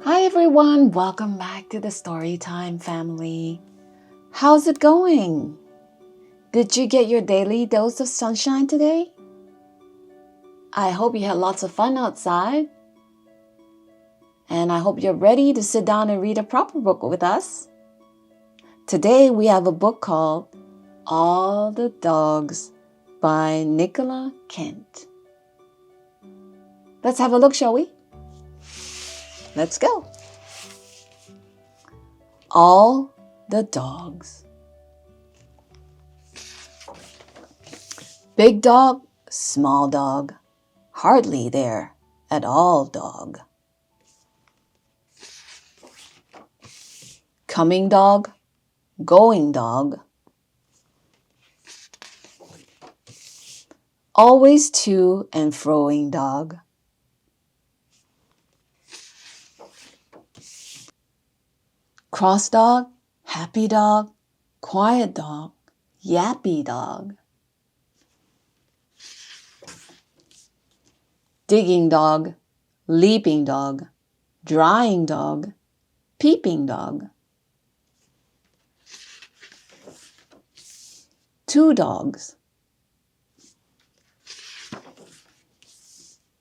Hi everyone, welcome back to the Storytime family. How's it going? Did you get your daily dose of sunshine today? I hope you had lots of fun outside. And I hope you're ready to sit down and read a proper book with us. Today we have a book called All the Dogs by Nicola Kent. Let's have a look, shall we? Let's go. All the Dogs. Big dog, small dog, hardly there at all dog. Coming dog, going dog. Always to and froing dog. Cross dog, happy dog, quiet dog, yappy dog. Digging dog, leaping dog, drying dog, peeping dog. Two dogs.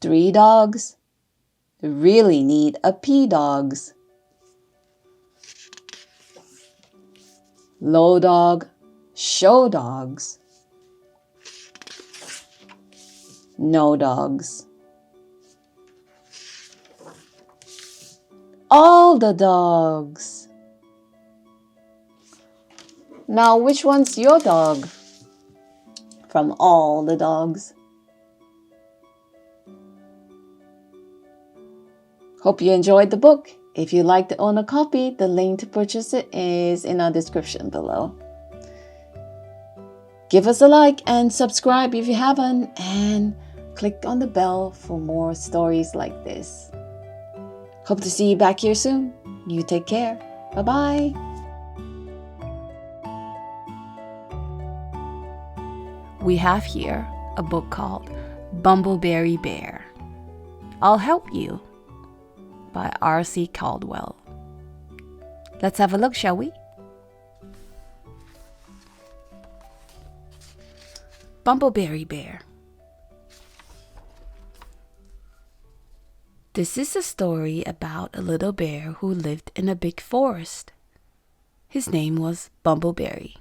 Three dogs. Really need a pee dogs. Low dog, show dogs. No dogs. All the dogs. Now, which one's your dog from all the dogs? Hope you enjoyed the book. If you'd like to own a copy, the link to purchase it is in our description below. Give us a like and subscribe if you haven't, and click on the bell for more stories like this. Hope to see you back here soon. You take care. Bye-bye. We have here a book called Bumbleberry Bear. I'll Help You by R.C. Caldwell. Let's have a look, shall we? Bumbleberry Bear. This is a story about a little bear who lived in a big forest. His name was Bumbleberry.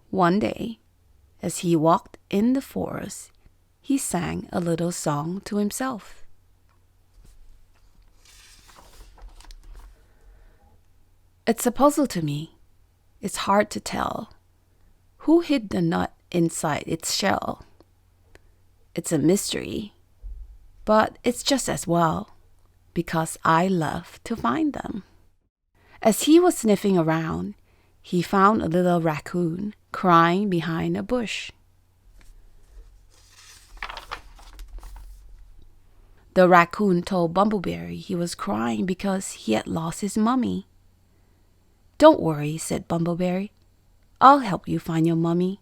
One day, as he walked in the forest, he sang a little song to himself. It's a puzzle to me. It's hard to tell who hid the nut inside its shell. It's a mystery, but it's just as well, because I love to find them. As he was sniffing around, he found a little raccoon crying behind a bush. The raccoon told Bumbleberry he was crying because he had lost his mummy. Don't worry, said Bumbleberry. I'll help you find your mummy.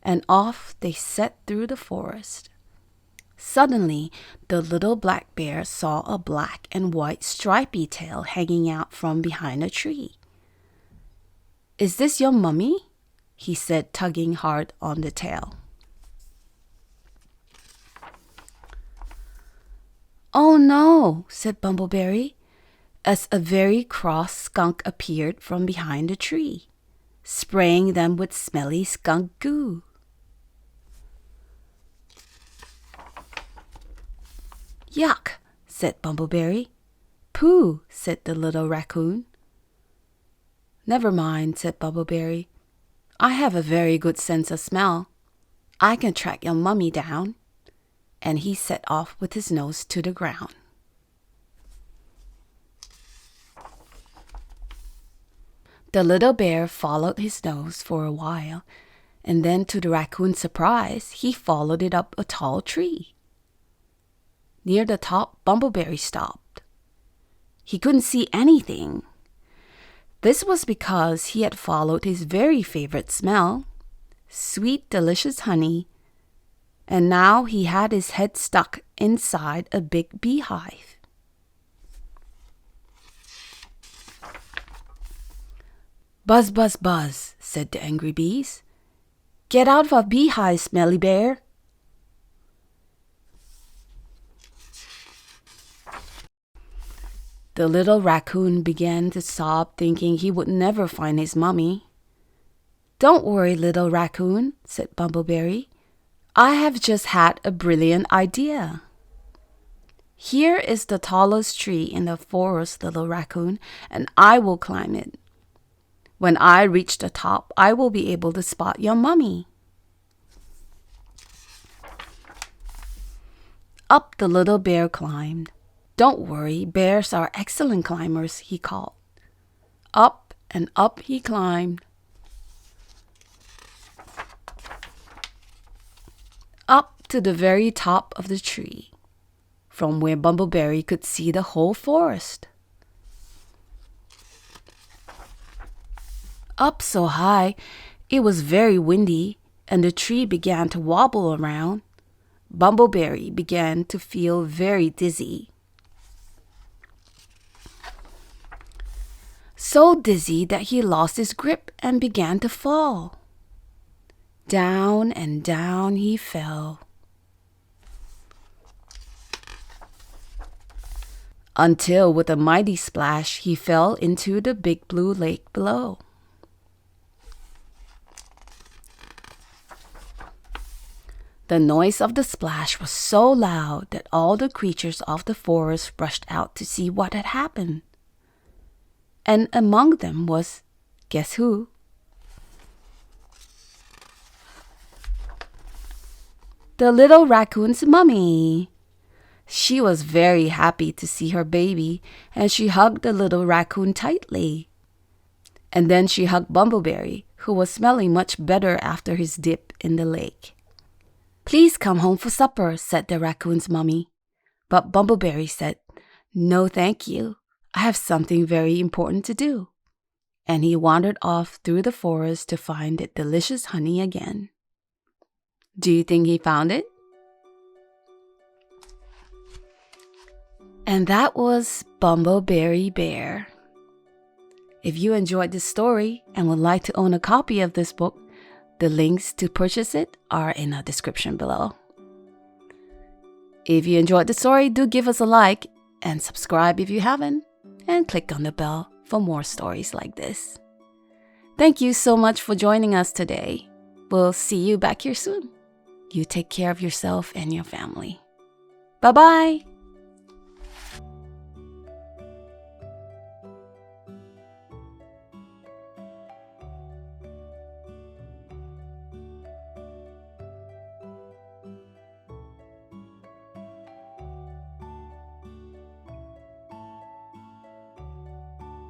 And off they set through the forest. Suddenly, the little black bear saw a black and white stripy tail hanging out from behind a tree. Is this your mummy? He said, tugging hard on the tail. Oh no, said Bumbleberry, as a very cross skunk appeared from behind a tree, spraying them with smelly skunk goo. Yuck, said Bumbleberry. Pooh, said the little raccoon. Never mind, said Bumbleberry. I have a very good sense of smell. I can track your mummy down. And he set off with his nose to the ground. The little bear followed his nose for a while, and then to the raccoon's surprise, he followed it up a tall tree. Near the top, Bumbleberry stopped. He couldn't see anything. This was because he had followed his very favorite smell, sweet, delicious honey, and now he had his head stuck inside a big beehive. Buzz, buzz, buzz, said the angry bees. Get out of our beehive, smelly bear. The little raccoon began to sob, thinking he would never find his mummy. Don't worry, little raccoon, said Bumbleberry. I have just had a brilliant idea. Here is the tallest tree in the forest, little raccoon, and I will climb it. When I reach the top, I will be able to spot your mummy. Up the little bear climbed. Don't worry, bears are excellent climbers, he called. Up and up he climbed. Up to the very top of the tree, from where Bumbleberry could see the whole forest. Up so high, it was very windy, and the tree began to wobble around. Bumbleberry began to feel very dizzy. So dizzy that he lost his grip and began to fall. Down and down he fell. Until with a mighty splash he fell into the big blue lake below. The noise of the splash was so loud that all the creatures of the forest rushed out to see what had happened. And among them was, guess who? The little raccoon's mummy. She was very happy to see her baby, and she hugged the little raccoon tightly. And then she hugged Bumbleberry, who was smelling much better after his dip in the lake. Please come home for supper, said the raccoon's mummy. But Bumbleberry said, No, thank you. I have something very important to do. And he wandered off through the forest to find the delicious honey again. Do you think he found it? And that was Bumbleberry Bear. If you enjoyed this story and would like to own a copy of this book, the links to purchase it are in the description below. If you enjoyed the story, do give us a like and subscribe if you haven't, and click on the bell for more stories like this. Thank you so much for joining us today. We'll see you back here soon. You take care of yourself and your family. Bye-bye.